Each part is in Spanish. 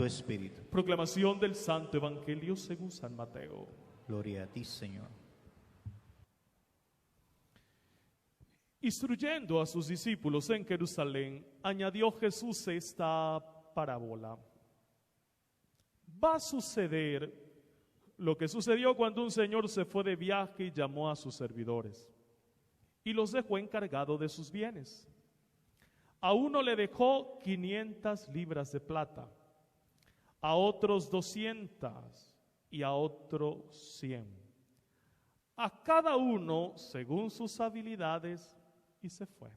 tu espíritu. Proclamación del Santo Evangelio según San Mateo. Gloria a ti, Señor. Instruyendo a sus discípulos en Jerusalén, añadió Jesús esta parábola. Va a suceder lo que sucedió cuando un señor se fue de viaje y llamó a sus servidores y los dejó encargados de sus bienes. A uno le dejó 500 libras de plata, a otros 200 y a otro 100. A cada uno según sus habilidades, y se fue.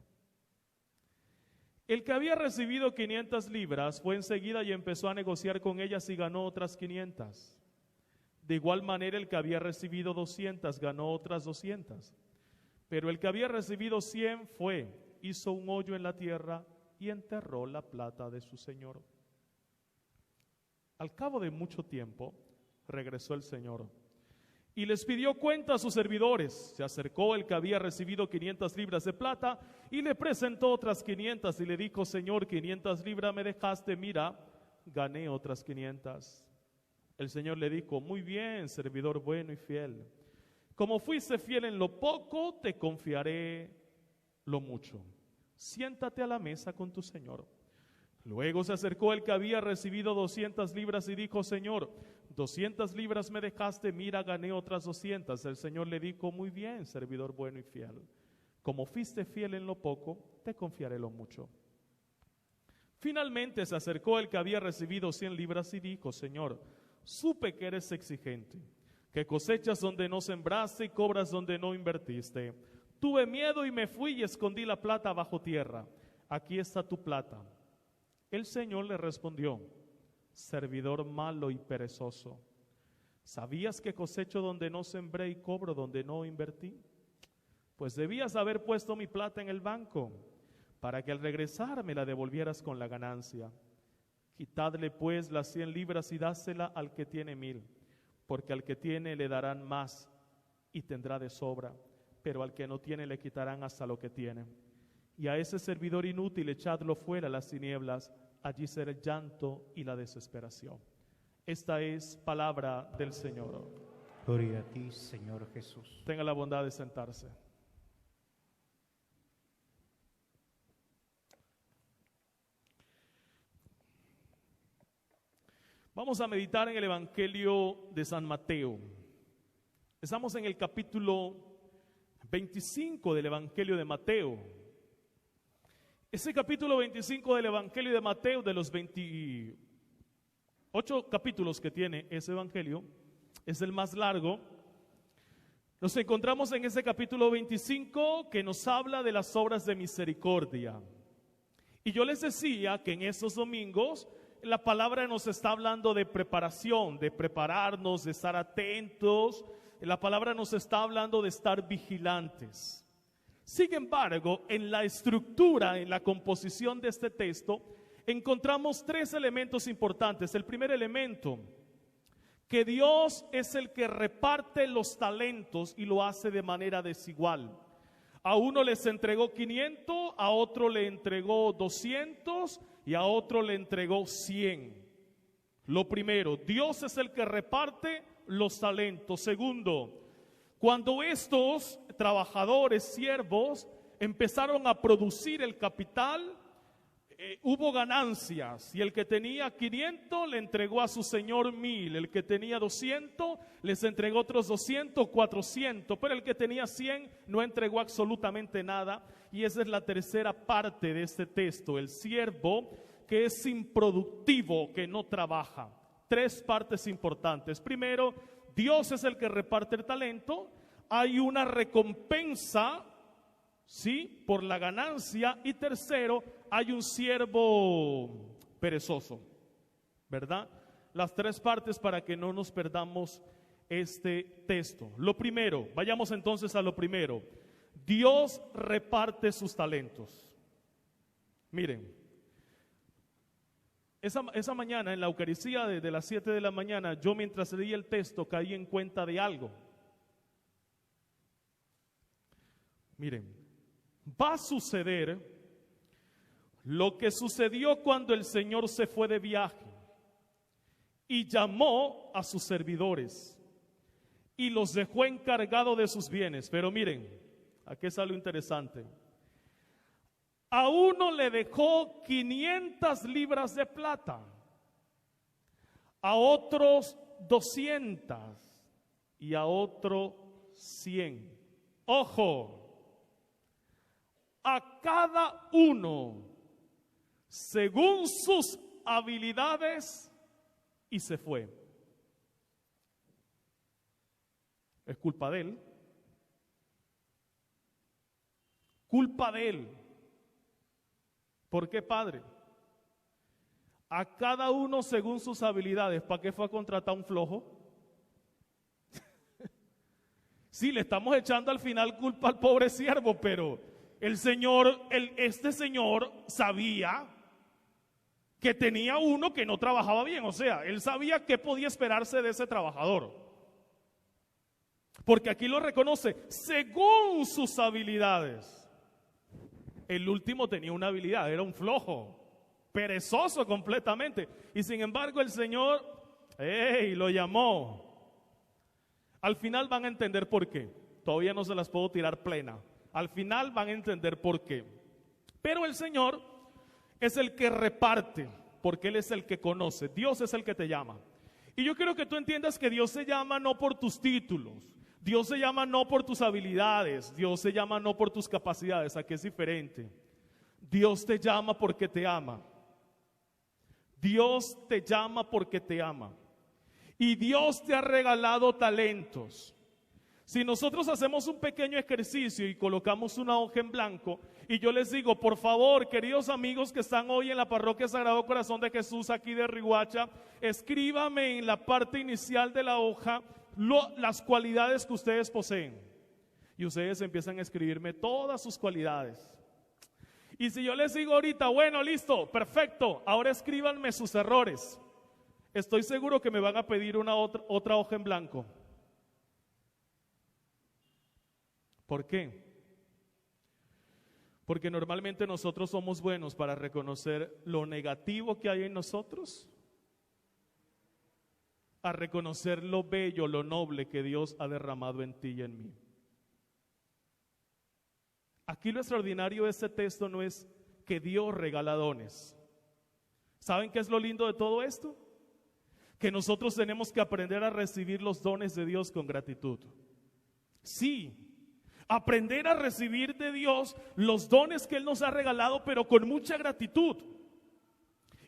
El que había recibido 500 libras fue enseguida y empezó a negociar con ellas y ganó otras 500. De igual manera el que había recibido 200 ganó otras 200. Pero el que había recibido 100 fue, hizo un hoyo en la tierra y enterró la plata de su señor. Al cabo de mucho tiempo regresó el señor y les pidió cuenta a sus servidores. Se acercó el que había recibido 500 libras de plata y le presentó otras 500 y le dijo: Señor, 500 libras me dejaste, mira, gané otras 500. El Señor le dijo: muy bien, servidor bueno y fiel. Como fuiste fiel en lo poco, te confiaré lo mucho. Siéntate a la mesa con tu Señor. Luego se acercó el que había recibido 200 libras y dijo: Señor, 200 libras me dejaste, mira, gané otras 200. El Señor le dijo: muy bien, servidor bueno y fiel. Como fuiste fiel en lo poco, te confiaré lo mucho. Finalmente se acercó el que había recibido 100 libras y dijo: Señor, supe que eres exigente, que cosechas donde no sembraste y cobras donde no invertiste. Tuve miedo y me fui y escondí la plata bajo tierra. Aquí está tu plata. El Señor le respondió: servidor malo y perezoso, ¿sabías que cosecho donde no sembré y cobro donde no invertí? Pues debías haber puesto mi plata en el banco, para que al regresar me la devolvieras con la ganancia. Quitadle pues las 100 libras y dásela al que tiene 1000, porque al que tiene le darán más y tendrá de sobra, pero al que no tiene le quitarán hasta lo que tiene. Y a ese servidor inútil echadlo fuera a las tinieblas, allí será el llanto y la desesperación. Esta es palabra del Señor. Gloria a ti, Señor Jesús. Tenga la bondad de sentarse. Vamos a meditar en el Evangelio de San Mateo. Estamos en el capítulo 25 del Evangelio de Mateo. Ese capítulo 25 del Evangelio de Mateo, de los 28 capítulos que tiene ese Evangelio, es el más largo. Nos encontramos en ese capítulo 25 que nos habla de las obras de misericordia. Y yo les decía que en estos domingos la palabra nos está hablando de preparación, de prepararnos, de estar atentos. La palabra nos está hablando de estar vigilantes. Sin embargo, en la estructura, en la composición de este texto, encontramos 3 elementos importantes. El primer elemento, que Dios es el que reparte los talentos y lo hace de manera desigual. A uno les entregó 500, a otro le entregó 200 y a otro le entregó 100. Lo primero, Dios es el que reparte los talentos. Segundo, cuando estos trabajadores, siervos, empezaron a producir el capital, hubo ganancias, y el que tenía 500 le entregó a su señor 1000, el que tenía 200 les entregó otros 200, 400, pero el que tenía 100 no entregó absolutamente nada. Y esa es la tercera parte de este texto, el siervo que es improductivo, que no trabaja. 3 partes importantes. Primero, Dios es el que reparte el talento. Hay una recompensa, ¿sí?, por la ganancia. Y tercero, hay un siervo perezoso, ¿verdad? Las 3 partes para que no nos perdamos este texto. Lo primero, vayamos entonces a lo primero. Dios reparte sus talentos. Miren, esa mañana en la Eucaristía de las 7 de la mañana, yo mientras leía el texto caí en cuenta de algo. Miren, va a suceder lo que sucedió cuando el Señor se fue de viaje. y llamó a sus servidores y los dejó encargados de sus bienes. Pero miren, aquí es algo interesante. A uno le dejó 500 libras de plata, a otros 200 y a otro 100. Ojo, a cada uno según sus habilidades, y se fue. Es culpa de él. Culpa de él. ¿Por qué, padre? A cada uno según sus habilidades. ¿Para qué fue a contratar un flojo? Sí, le estamos echando al final culpa al pobre siervo, pero este señor sabía que tenía uno que no trabajaba bien. O sea, él sabía qué podía esperarse de ese trabajador. Porque aquí lo reconoce, según sus habilidades. El último tenía una habilidad, era un flojo, perezoso completamente. Y sin embargo el Señor, lo llamó. Al final van a entender por qué. Todavía no se las puedo tirar plena. Al final van a entender por qué. Pero el Señor es el que reparte, porque Él es el que conoce. Dios es el que te llama. Y yo quiero que tú entiendas que Dios se llama no por tus títulos. Dios se llama no por tus habilidades. Dios se llama no por tus capacidades. Aquí es diferente. Dios te llama porque te ama. Dios te llama porque te ama. Y Dios te ha regalado talentos. Si nosotros hacemos un pequeño ejercicio y colocamos una hoja en blanco, y yo les digo, por favor, queridos amigos que están hoy en la parroquia Sagrado Corazón de Jesús aquí de Riohacha, escríbame en la parte inicial de la hoja las cualidades que ustedes poseen. Y ustedes empiezan a escribirme todas sus cualidades. Y si yo les digo ahorita, bueno, listo, perfecto, ahora escríbanme sus errores, estoy seguro que me van a pedir otra hoja en blanco. ¿Por qué? Porque normalmente nosotros somos buenos para reconocer lo negativo que hay en nosotros, a reconocer lo bello, lo noble que Dios ha derramado en ti y en mí. Aquí lo extraordinario de este texto no es que Dios regala dones. ¿Saben qué es lo lindo de todo esto? Que nosotros tenemos que aprender a recibir los dones de Dios con gratitud. Sí, aprender a recibir de Dios los dones que Él nos ha regalado, pero con mucha gratitud.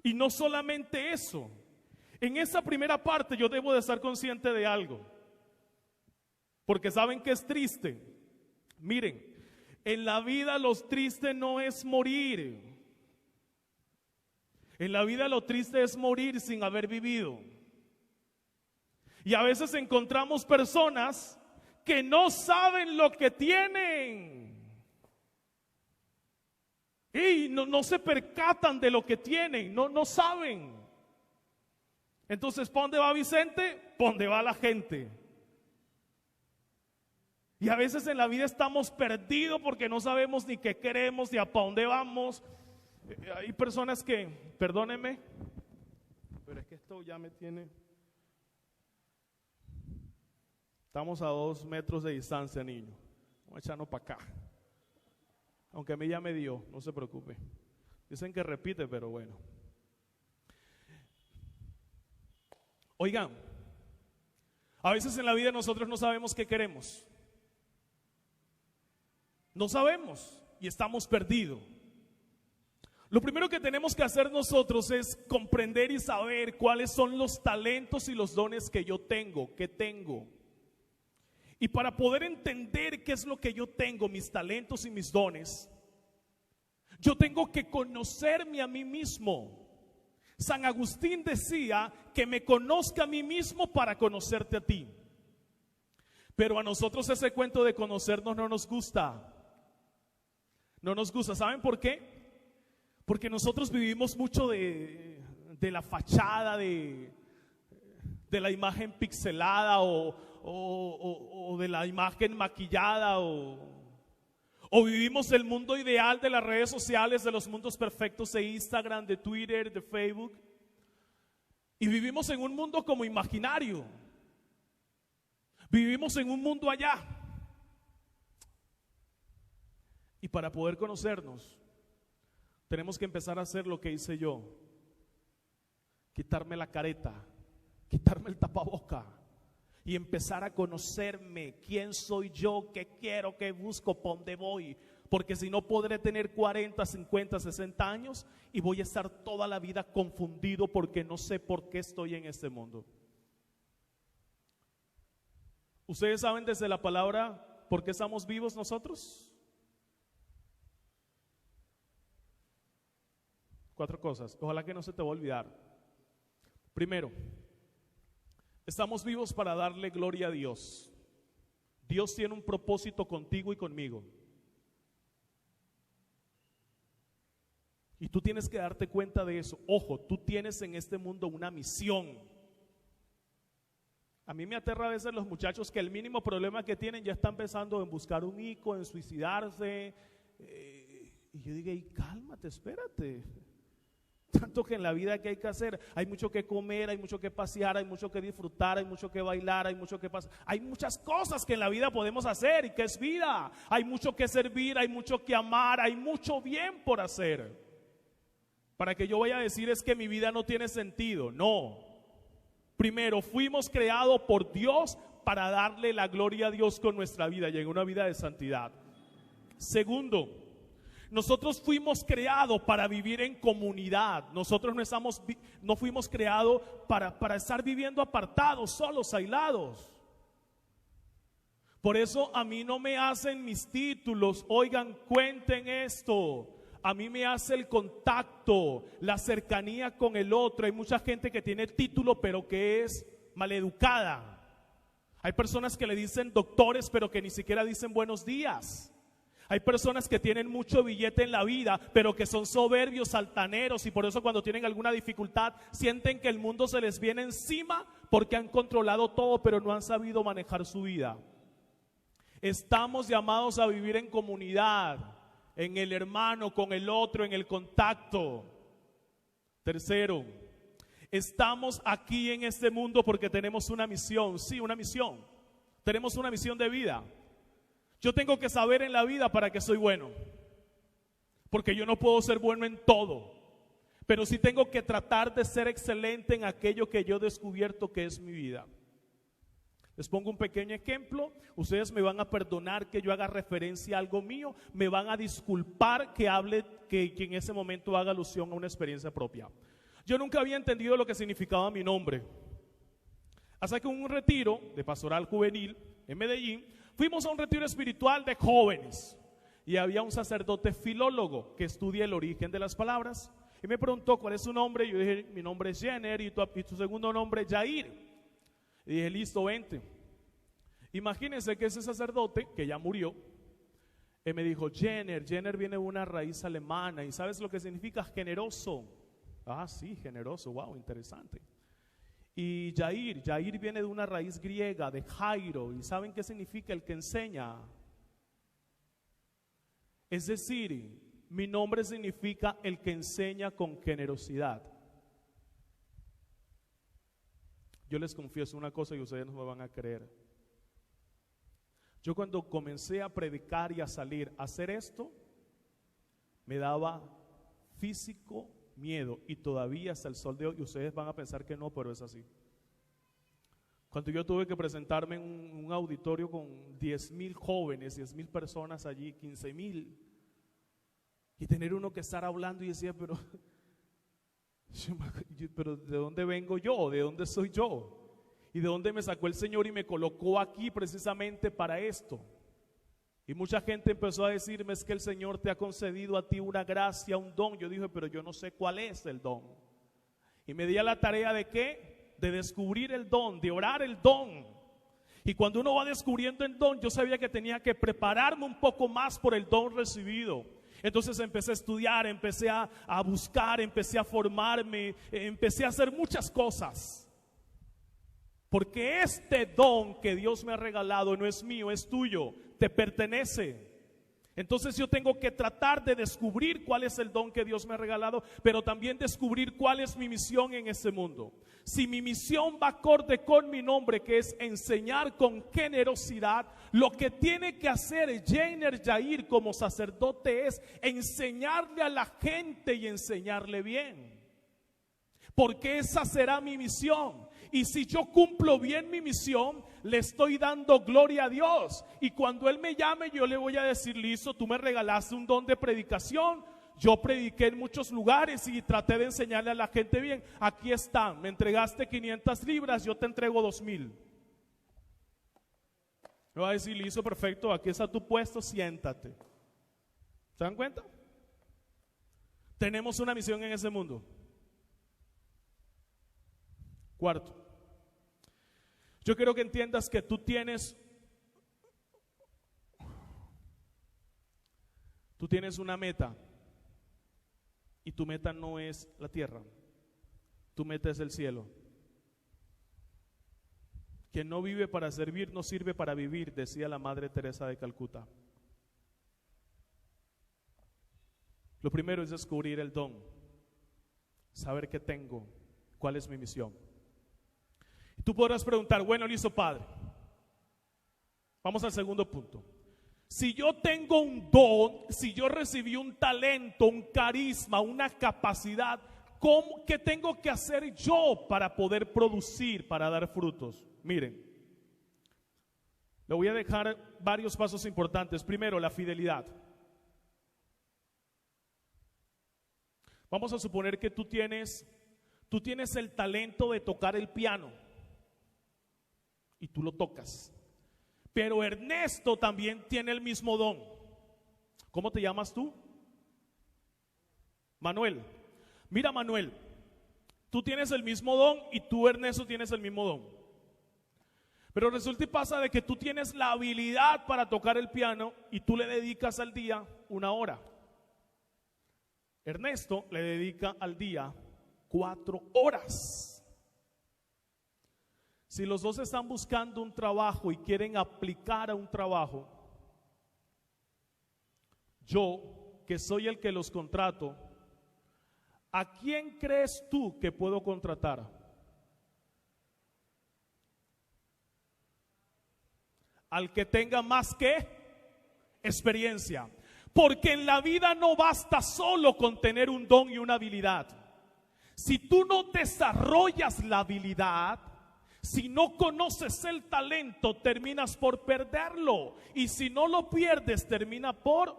Y no solamente eso. En esa primera parte yo debo de estar consciente de algo, porque saben que es triste. Miren, en la vida lo triste no es morir. En la vida lo triste es morir sin haber vivido. Y a veces encontramos personas que no saben lo que tienen. Y no se percatan de lo que tienen, no saben. Entonces, ¿para dónde va Vicente? ¿Para dónde va la gente? Y a veces en la vida estamos perdidos porque no sabemos ni qué queremos, ni a para dónde vamos. Hay personas que, perdónenme, pero es que esto ya me tiene... Estamos a 2 metros de distancia, niño. Vamos a echarnos para acá. Aunque a mí ya me dio, no se preocupe. Dicen que repite, pero bueno. Oigan, a veces en la vida nosotros no sabemos qué queremos. No sabemos y estamos perdidos. Lo primero que tenemos que hacer nosotros es comprender y saber cuáles son los talentos y los dones que yo tengo, que tengo. Y para poder entender qué es lo que yo tengo, mis talentos y mis dones, yo tengo que conocerme a mí mismo. San Agustín decía que me conozca a mí mismo para conocerte a ti. Pero a nosotros ese cuento de conocernos no nos gusta. No nos gusta. ¿Saben por qué? Porque nosotros vivimos mucho de la fachada, de la imagen pixelada o de la imagen maquillada o vivimos el mundo ideal de las redes sociales, de los mundos perfectos de Instagram, de Twitter, de Facebook. Y vivimos en un mundo como imaginario. Vivimos en un mundo allá. Y para poder conocernos, tenemos que empezar a hacer lo que hice yo. Quitarme la careta, quitarme el tapaboca y empezar a conocerme, quién soy yo, qué quiero, qué busco, por dónde voy. Porque si no podré tener 40, 50, 60 años y voy a estar toda la vida confundido porque no sé por qué estoy en este mundo. ¿Ustedes saben desde la palabra por qué estamos vivos nosotros? 4 cosas, ojalá que no se te va a olvidar. Primero, estamos vivos para darle gloria a Dios. Dios tiene un propósito contigo y conmigo. Y tú tienes que darte cuenta de eso. Ojo, tú tienes en este mundo una misión. A mí me aterra a veces los muchachos que el mínimo problema que tienen ya están pensando en buscar un hijo, en suicidarse. Y yo digo, y cálmate, espérate. Tanto que en la vida que hay que hacer, hay mucho que comer, hay mucho que pasear, hay mucho que disfrutar, hay mucho que bailar, hay mucho que pasar. Hay muchas cosas que en la vida podemos hacer y que es vida. Hay mucho que servir, hay mucho que amar, hay mucho bien por hacer. Para que yo vaya a decir es que mi vida no tiene sentido, no. Primero, fuimos creados por Dios para darle la gloria a Dios con nuestra vida y en una vida de santidad. Segundo, nosotros fuimos creados para vivir en comunidad. Nosotros no fuimos creados para estar viviendo apartados, solos, aislados. Por eso a mí no me hacen mis títulos. Oigan, cuenten esto. A mí me hace el contacto, la cercanía con el otro. Hay mucha gente que tiene título pero que es maleducada. Hay personas que le dicen doctores pero que ni siquiera dicen buenos días. Hay personas que tienen mucho billete en la vida pero que son soberbios, altaneros, y por eso cuando tienen alguna dificultad sienten que el mundo se les viene encima porque han controlado todo pero no han sabido manejar su vida. Estamos llamados a vivir en comunidad, en el hermano, con el otro, en el contacto. Tercero, estamos aquí en este mundo porque tenemos una misión. Sí, una misión. Tenemos una misión de vida. Yo tengo que saber en la vida para qué soy bueno, porque yo no puedo ser bueno en todo, pero sí tengo que tratar de ser excelente en aquello que yo he descubierto que es mi vida. Les pongo un pequeño ejemplo. Ustedes me van a perdonar que yo haga referencia a algo mío, me van a disculpar que en ese momento haga alusión a una experiencia propia. Yo nunca había entendido lo que significaba mi nombre, hasta que en un retiro de pastoral juvenil en Medellín, fuimos a un retiro espiritual de jóvenes y había un sacerdote filólogo que estudia el origen de las palabras y me preguntó ¿cuál es su nombre? Yo dije, mi nombre es Jenner y tu segundo nombre es Jair. Y dije, listo, vente. Imagínense que ese sacerdote, que ya murió, me dijo, Jenner viene de una raíz alemana. ¿Y sabes lo que significa generoso? Ah, sí, generoso, wow, interesante. Y Jair viene de una raíz griega, de Jairo. ¿Y saben qué significa el que enseña? Es decir, mi nombre significa el que enseña con generosidad. Yo les confieso una cosa y ustedes no me van a creer. Yo cuando comencé a predicar y a salir a hacer esto, me daba físico miedo y todavía hasta el sol de hoy, y ustedes van a pensar que no, pero es así. Cuando yo tuve que presentarme en un auditorio con 10,000 jóvenes, 10,000 personas allí, 15,000, y tener uno que estar hablando y decía, pero ¿de dónde vengo yo? ¿De dónde soy yo? ¿Y de dónde me sacó el Señor y me colocó aquí precisamente para esto? Y mucha gente empezó a decirme, es que el Señor te ha concedido a ti una gracia, un don. Yo dije, pero yo no sé cuál es el don. Y me di a la tarea de ¿qué? De descubrir el don, de orar el don. Y cuando uno va descubriendo el don, yo sabía que tenía que prepararme un poco más por el don recibido. Entonces empecé a estudiar, empecé a buscar, empecé a formarme, empecé a hacer muchas cosas. Porque este don que Dios me ha regalado no es mío, es tuyo, te pertenece. Entonces yo tengo que tratar de descubrir cuál es el don que Dios me ha regalado, pero también descubrir cuál es mi misión en este mundo. Si mi misión va acorde con mi nombre, que es enseñar con generosidad, lo que tiene que hacer Jainer Yair como sacerdote es enseñarle a la gente y enseñarle bien. Porque esa será mi misión. Y si yo cumplo bien mi misión, le estoy dando gloria a Dios. Y cuando Él me llame, yo le voy a decir: listo, tú me regalaste un don de predicación. Yo prediqué en muchos lugares y traté de enseñarle a la gente bien. Aquí están, me entregaste 500 libras, yo te entrego 2,000. Me va a decir: listo, perfecto, aquí está tu puesto, siéntate. ¿Se dan cuenta? Tenemos una misión en ese mundo. Cuarto, yo quiero que entiendas que tú tienes una meta, y tu meta no es la tierra, tu meta es el cielo. Quien no vive para servir no sirve para vivir, decía la Madre Teresa de Calcuta. Lo primero es descubrir el don, saber qué tengo, cuál es mi misión. Tú podrás preguntar: bueno, listo, Padre, vamos al segundo punto. Si yo tengo un don, si yo recibí un talento, un carisma, una capacidad, ¿qué tengo que hacer yo para poder producir, para dar frutos? Miren, le voy a dejar varios pasos importantes. Primero, la fidelidad. Vamos a suponer que tú tienes el talento de tocar el piano. Y tú lo tocas. Pero Ernesto también tiene el mismo don. ¿Cómo te llamas tú? Manuel. Mira, Manuel, tú tienes el mismo don y tú, Ernesto, tienes el mismo don. Pero resulta y pasa de que tú tienes la habilidad para tocar el piano y tú le dedicas al día 1 hora. Ernesto le dedica al día 4 horas. Si los dos están buscando un trabajo y quieren aplicar a un trabajo, yo, que soy el que los contrato, ¿a quién crees tú que puedo contratar? Al que tenga más que experiencia. Porque en la vida no basta solo con tener un don y una habilidad. Si tú no desarrollas la habilidad, si no conoces el talento, terminas por perderlo. Y si no lo pierdes, termina por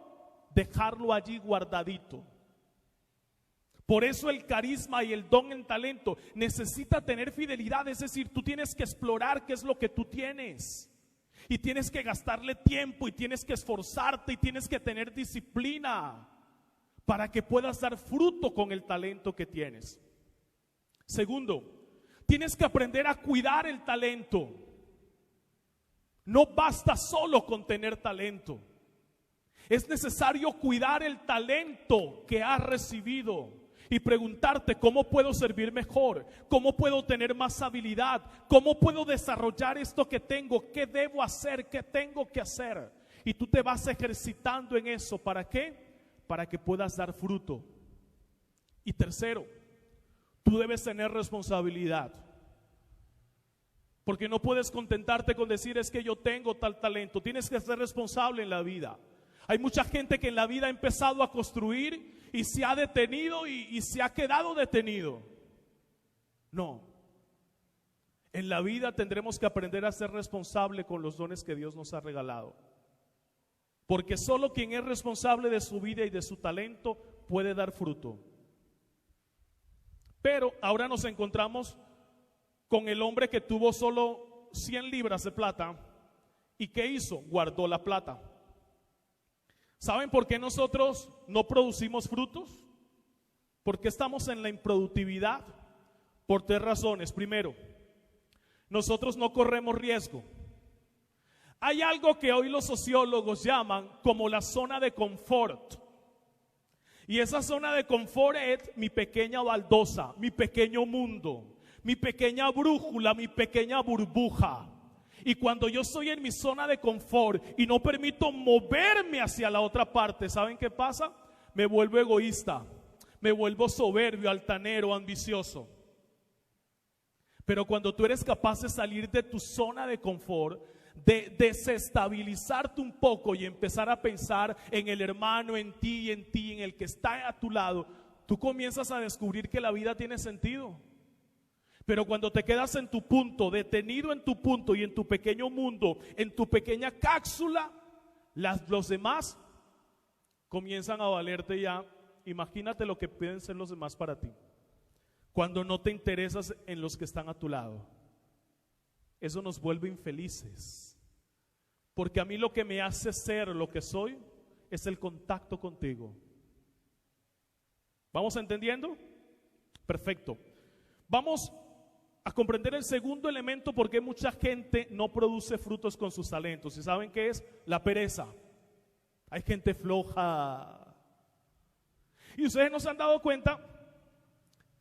dejarlo allí guardadito. Por eso el carisma y el don en talento necesita tener fidelidad. Es decir, tú tienes que explorar qué es lo que tú tienes. Y tienes que gastarle tiempo y tienes que esforzarte y tienes que tener disciplina para que puedas dar fruto con el talento que tienes. Segundo, tienes que aprender a cuidar el talento. No basta solo con tener talento. Es necesario cuidar el talento que has recibido y preguntarte: ¿cómo puedo servir mejor? ¿Cómo puedo tener más habilidad? ¿Cómo puedo desarrollar esto que tengo? ¿Qué debo hacer? ¿Qué tengo que hacer? Y tú te vas ejercitando en eso. ¿Para qué? Para que puedas dar fruto. Y tercero, tú debes tener responsabilidad. Porque no puedes contentarte con decir: es que yo tengo tal talento. Tienes que ser responsable en la vida. Hay mucha gente que en la vida ha empezado a construir y se ha detenido y se ha quedado detenido. No. En la vida tendremos que aprender a ser responsable con los dones que Dios nos ha regalado. Porque solo quien es responsable de su vida y de su talento puede dar fruto. Pero ahora nos encontramos con el hombre que tuvo solo 100 libras de plata. ¿Y qué hizo? Guardó la plata. ¿Saben por qué nosotros no producimos frutos? Porque estamos en la improductividad. Por 3 razones. Primero, nosotros no corremos riesgo. Hay algo que hoy los sociólogos llaman como la zona de confort. Y esa zona de confort es mi pequeña baldosa, mi pequeño mundo, mi pequeña brújula, mi pequeña burbuja. Y cuando yo estoy en mi zona de confort y no permito moverme hacia la otra parte, ¿saben qué pasa? Me vuelvo egoísta, me vuelvo soberbio, altanero, ambicioso. Pero cuando tú eres capaz de salir de tu zona de confort, de desestabilizarte un poco y empezar a pensar en el hermano, en ti, en el que está a tu lado, tú comienzas a descubrir que la vida tiene sentido. Pero cuando te quedas en tu punto, detenido en tu punto y en tu pequeño mundo, en tu pequeña cápsula, los demás comienzan a valerte ya. Imagínate lo que pueden ser los demás para ti. Cuando no te interesas en los que están a tu lado, eso nos vuelve infelices. Porque a mí lo que me hace ser lo que soy es el contacto contigo. ¿Vamos entendiendo? Perfecto. Vamos a comprender el segundo elemento porque mucha gente no produce frutos con sus talentos. ¿Y saben qué es? La pereza. Hay gente floja. Y ustedes no se han dado cuenta,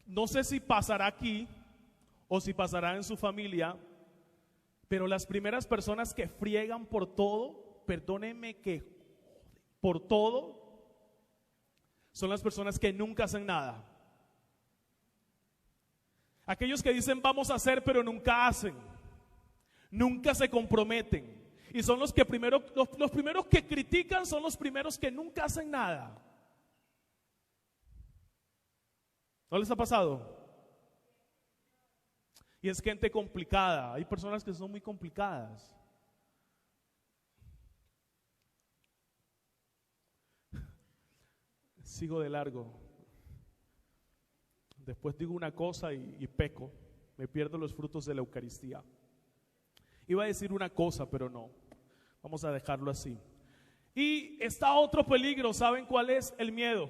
no sé si pasará aquí o si pasará en su familia, pero las primeras personas que friegan por todo, perdónenme que por todo, son las personas que nunca hacen nada. Aquellos que dicen vamos a hacer pero nunca hacen, nunca se comprometen. Y son los que los primeros que critican son los primeros que nunca hacen nada. ¿No les ha pasado? Y es gente complicada. Hay personas que son muy complicadas. Sigo de largo. Después digo una cosa y peco. Me pierdo los frutos de la Eucaristía. Iba a decir una cosa, pero no. Vamos a dejarlo así. Y está otro peligro. ¿Saben cuál es? El miedo.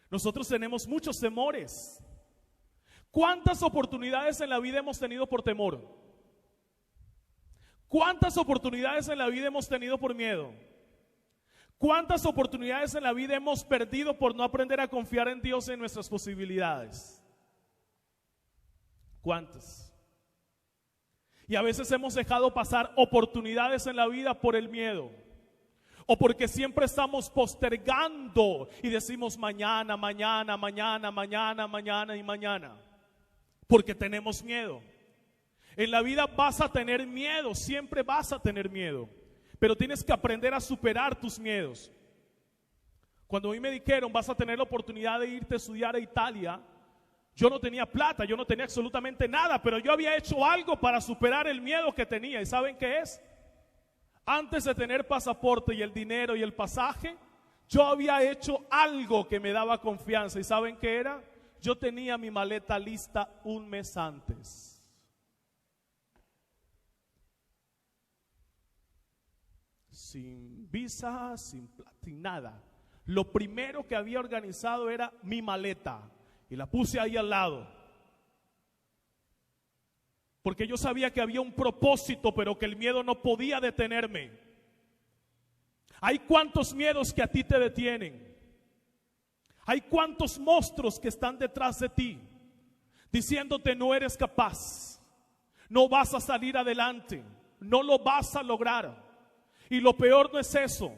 Nosotros tenemos muchos temores. ¿Cuántas oportunidades en la vida hemos tenido por temor? ¿Cuántas oportunidades en la vida hemos tenido por miedo? ¿Cuántas oportunidades en la vida hemos perdido por no aprender a confiar en Dios en nuestras posibilidades? ¿Cuántas? Y a veces hemos dejado pasar oportunidades en la vida por el miedo. O porque siempre estamos postergando y decimos mañana, mañana, mañana, mañana, mañana y mañana. Porque tenemos miedo. En la vida vas a tener miedo, siempre vas a tener miedo. Pero tienes que aprender a superar tus miedos. Cuando a mí me dijeron vas a tener la oportunidad de irte a estudiar a Italia, yo no tenía plata, yo no tenía absolutamente nada, pero yo había hecho algo para superar el miedo que tenía. ¿Y saben qué es? Antes de tener pasaporte y el dinero y el pasaje, yo había hecho algo que me daba confianza. ¿Y saben qué era? Yo tenía mi maleta lista un mes antes. Sin visa, sin plata, sin nada. Lo primero que había organizado era mi maleta y la puse ahí al lado. Porque yo sabía que había un propósito, pero que el miedo no podía detenerme. Hay cuántos miedos que a ti te detienen. Hay cuántos monstruos que están detrás de ti, diciéndote no eres capaz, no vas a salir adelante, no lo vas a lograr. Y lo peor no es eso.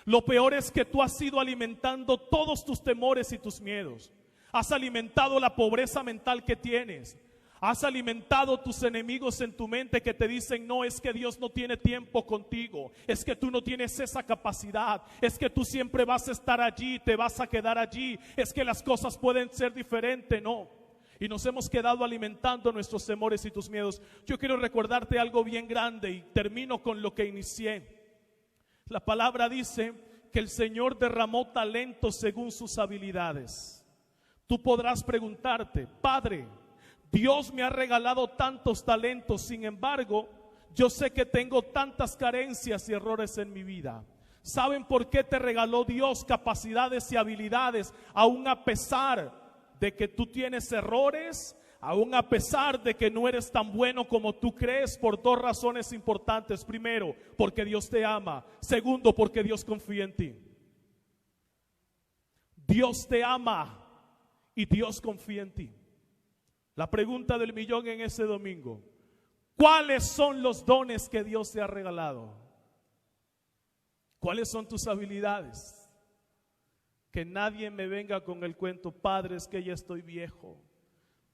Lo peor es que tú has ido alimentando todos tus temores y tus miedos. Has alimentado la pobreza mental que tienes. Has alimentado tus enemigos en tu mente que te dicen no, es que Dios no tiene tiempo contigo, es que tú no tienes esa capacidad, es que tú siempre vas a estar allí, te vas a quedar allí, es que las cosas pueden ser diferentes. No. Y nos hemos quedado alimentando nuestros temores y tus miedos. Yo quiero recordarte algo bien grande y termino con lo que inicié. La palabra dice que el Señor derramó talentos según sus habilidades. Tú podrás preguntarte, Padre, Dios me ha regalado tantos talentos, sin embargo, yo sé que tengo tantas carencias y errores en mi vida. ¿Saben por qué te regaló Dios capacidades y habilidades, aún a pesar de que tú tienes errores? Aún a pesar de que no eres tan bueno como tú crees, por dos razones importantes. Primero, porque Dios te ama. Segundo, porque Dios confía en ti. Dios te ama y Dios confía en ti. La pregunta del millón en ese domingo: ¿Cuáles son los dones que Dios te ha regalado? ¿Cuáles son tus habilidades? Que nadie me venga con el cuento, padre, es que ya estoy viejo,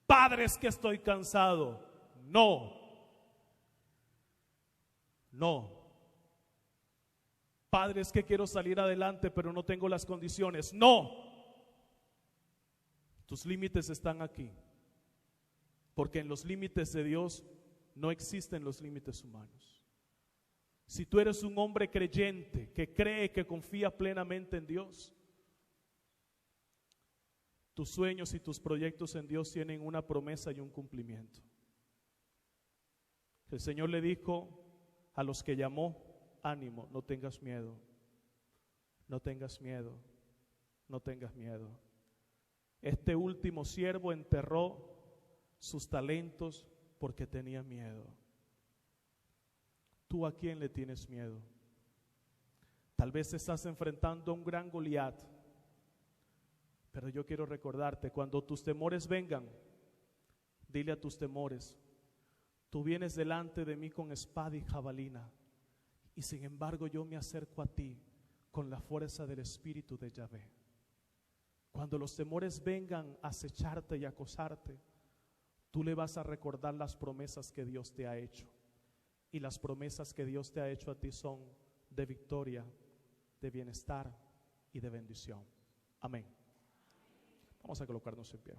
padre, es que estoy cansado. No, no. Padre, es que quiero salir adelante, pero no tengo las condiciones. No. Tus límites están aquí, porque en los límites de Dios no existen los límites humanos. Si tú eres un hombre creyente que cree, que confía plenamente en Dios, tus sueños y tus proyectos en Dios tienen una promesa y un cumplimiento. El Señor le dijo a los que llamó: ánimo, no tengas miedo, no tengas miedo, no tengas miedo. Este último siervo enterró sus talentos porque tenía miedo. ¿Tú a quién le tienes miedo? Tal vez estás enfrentando a un gran Goliat, pero yo quiero recordarte, cuando tus temores vengan, dile a tus temores: tú vienes delante de mí con espada y jabalina, y sin embargo yo me acerco a ti con la fuerza del Espíritu de Yahvé. Cuando los temores vengan a acecharte y a acosarte, tú le vas a recordar las promesas que Dios te ha hecho. Y las promesas que Dios te ha hecho a ti son de victoria, de bienestar y de bendición. Amén. Vamos a colocarnos en pie.